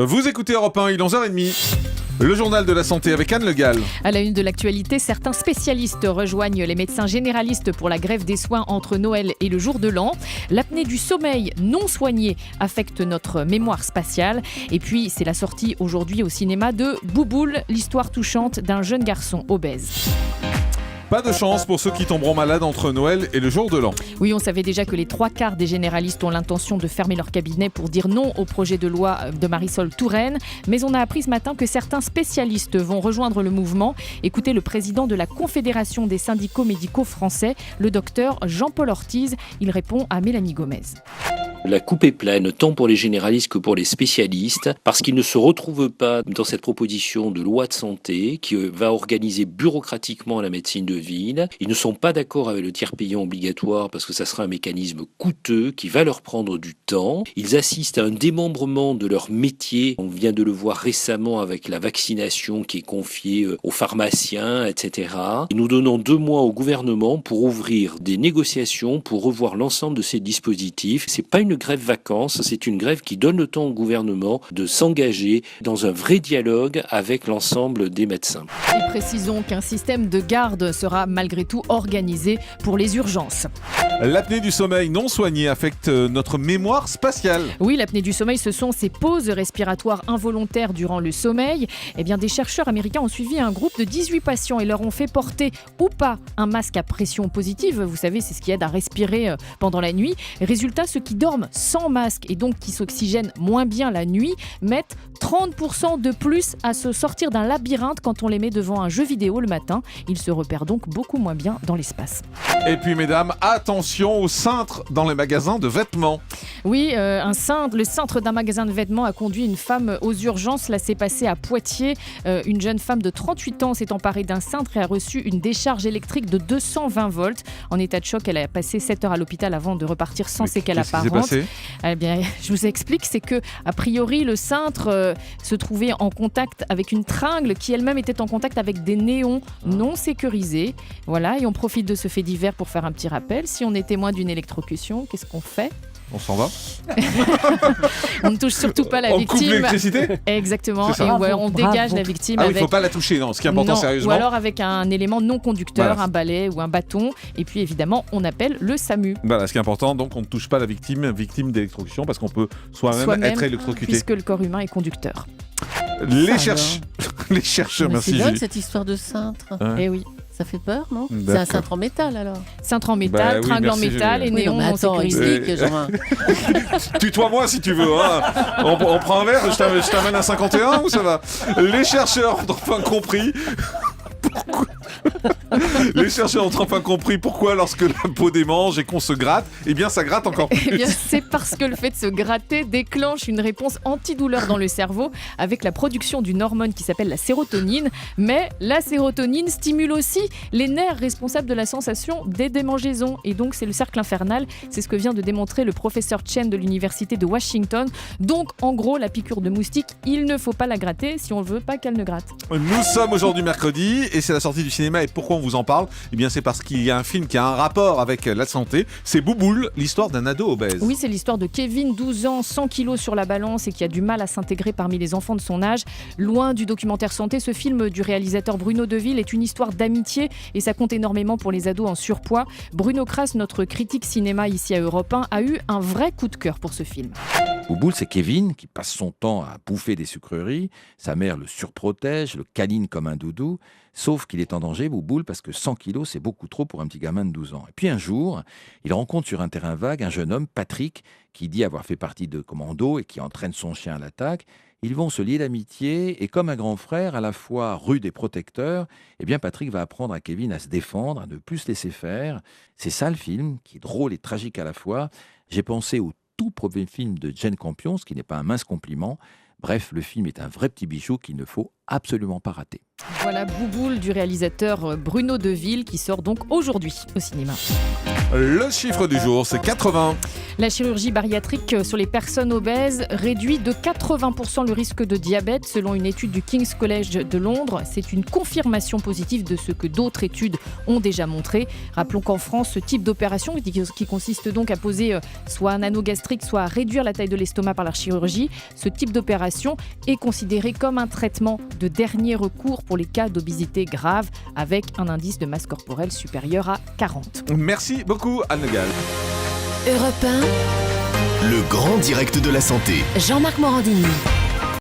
Vous écoutez Europe 1, il est 11h30. Le journal de la santé avec Anne Le Gall. À la une de l'actualité, certains spécialistes rejoignent les médecins généralistes pour la grève des soins entre Noël et le jour de l'an. L'apnée du sommeil non soignée affecte notre mémoire spatiale. Et puis, c'est la sortie aujourd'hui au cinéma de Bouboule, l'histoire touchante d'un jeune garçon obèse. Pas de chance pour ceux qui tomberont malades entre Noël et le jour de l'an. Oui, on savait déjà que les 3/4 des généralistes ont l'intention de fermer leur cabinet pour dire non au projet de loi de Marisol Touraine. Mais on a appris ce matin que certains spécialistes vont rejoindre le mouvement. Écoutez le président de la Confédération des syndicaux médicaux français, le docteur Jean-Paul Ortiz. Il répond à Mélanie Gomez. La coupe est pleine, tant pour les généralistes que pour les spécialistes, parce qu'ils ne se retrouvent pas dans cette proposition de loi de santé qui va organiser bureaucratiquement la médecine de ville. Ils ne sont pas d'accord avec le tiers payant obligatoire parce que ça sera un mécanisme coûteux qui va leur prendre du temps. Ils assistent à un démembrement de leur métier. On vient de le voir récemment avec la vaccination qui est confiée aux pharmaciens, etc. Et nous donnons 2 mois au gouvernement pour ouvrir des négociations, pour revoir l'ensemble de ces dispositifs. C'est pas une grève vacances, c'est une grève qui donne le temps au gouvernement de s'engager dans un vrai dialogue avec l'ensemble des médecins. Et précisons qu'un système de garde sera malgré tout organisé pour les urgences. L'apnée du sommeil non soignée affecte notre mémoire spatiale. Oui, l'apnée du sommeil, ce sont ces pauses respiratoires involontaires durant le sommeil. Eh bien, des chercheurs américains ont suivi un groupe de 18 patients et leur ont fait porter ou pas un masque à pression positive. Vous savez, c'est ce qui aide à respirer pendant la nuit. Résultat, ceux qui dorment sans masque et donc qui s'oxygènent moins bien la nuit mettent 30% de plus à se sortir d'un labyrinthe quand on les met devant un jeu vidéo le matin. Ils se repèrent donc beaucoup moins bien dans l'espace. Et puis mesdames, attention aux cintres dans les magasins de vêtements. Oui, le cintre d'un magasin de vêtements a conduit une femme aux urgences. Là, c'est passé à Poitiers. Une jeune femme de 38 ans s'est emparée d'un cintre et a reçu une décharge électrique de 220 volts. En état de choc, elle a passé 7 heures à l'hôpital avant de repartir sans séquelles apparentes. Qu'est-ce qui s'est passé ? Eh bien, je vous explique, c'est que a priori le cintre se trouvait en contact avec une tringle qui elle-même était en contact avec des néons non sécurisés. Voilà, et on profite de ce fait divers pour faire un petit rappel. Si on est témoin d'une électrocution, qu'est-ce qu'on fait ? On s'en va. On ne touche surtout pas la On victime. coupe l'électricité ? Exactement. C'est ça. Et on dégage la victime Ah oui, il avec... ne faut pas la toucher, non. Ce qui est important, Non, sérieusement. ou alors avec un élément non conducteur, Voilà. un balai ou un bâton. Et puis évidemment, on appelle le SAMU. Voilà, ce qui est important, donc on ne touche pas la victime d'électrocution parce qu'on peut soi-même être électrocuté. Puisque le corps humain est conducteur. Les chercheurs, Mais merci c'est dingue Julie. cette histoire de cintre. Ouais. Eh oui. Ça fait peur, non? D'accord. C'est un cintre en métal alors. Cintre en métal, Bah oui, tringle en merci, métal et Julie. néon non attends, sécurisé. explique, genre. Tutoie-moi si tu veux. Hein. On prend un verre, je t'amène à 51 ou ça va? Les chercheurs ont enfin compris. Les chercheurs ont enfin compris pourquoi lorsque la peau démange et qu'on se gratte, eh bien ça gratte encore plus. Eh bien, c'est parce que le fait de se gratter déclenche une réponse antidouleur dans le cerveau avec la production d'une hormone qui s'appelle la sérotonine. Mais la sérotonine stimule aussi les nerfs responsables de la sensation des démangeaisons. Et donc, c'est le cercle infernal. C'est ce que vient de démontrer le professeur Chen de l'université de Washington. Donc, en gros, la piqûre de moustique, il ne faut pas la gratter si on ne veut pas qu'elle ne gratte. Nous sommes aujourd'hui mercredi et c'est la sortie du cinéma. Et pourquoi on vous en parle? Eh bien c'est parce qu'il y a un film qui a un rapport avec la santé. C'est Bouboule, l'histoire d'un ado obèse. Oui, c'est l'histoire de Kevin, 12 ans, 100 kilos sur la balance et qui a du mal à s'intégrer parmi les enfants de son âge. Loin du documentaire santé, ce film du réalisateur Bruno Deville est une histoire d'amitié et ça compte énormément pour les ados en surpoids. Bruno Kras, notre critique cinéma ici à Europe 1, a eu un vrai coup de cœur pour ce film. Bouboule, c'est Kevin qui passe son temps à bouffer des sucreries. Sa mère le surprotège, le câline comme un doudou. Sauf qu'il est en danger, Bouboule, parce que 100 kilos, c'est beaucoup trop pour un petit gamin de 12 ans. Et puis un jour, il rencontre sur un terrain vague un jeune homme, Patrick, qui dit avoir fait partie de Commando et qui entraîne son chien à l'attaque. Ils vont se lier d'amitié et comme un grand frère, à la fois rude et protecteur, eh bien Patrick va apprendre à Kevin à se défendre, à ne plus se laisser faire. C'est ça le film, qui est drôle et tragique à la fois. J'ai pensé au tout premier film de Jane Campion, ce qui n'est pas un mince compliment. Bref, le film est un vrai petit bijou qu'il ne faut absolument pas rater. Voilà Bouboule du réalisateur Bruno Deville qui sort donc aujourd'hui au cinéma. Le chiffre du jour, c'est 80. La chirurgie bariatrique sur les personnes obèses réduit de 80% le risque de diabète selon une étude du King's College de Londres. C'est une confirmation positive de ce que d'autres études ont déjà montré. Rappelons qu'en France, ce type d'opération qui consiste donc à poser soit un anneau gastrique, soit à réduire la taille de l'estomac par la chirurgie, ce type d'opération est considéré comme un traitement de dernier recours pour les cas d'obésité grave avec un indice de masse corporelle supérieur à 40. Merci beaucoup, Anne Le Gall. Europe 1, Le grand direct de la santé. Jean-Marc Morandini.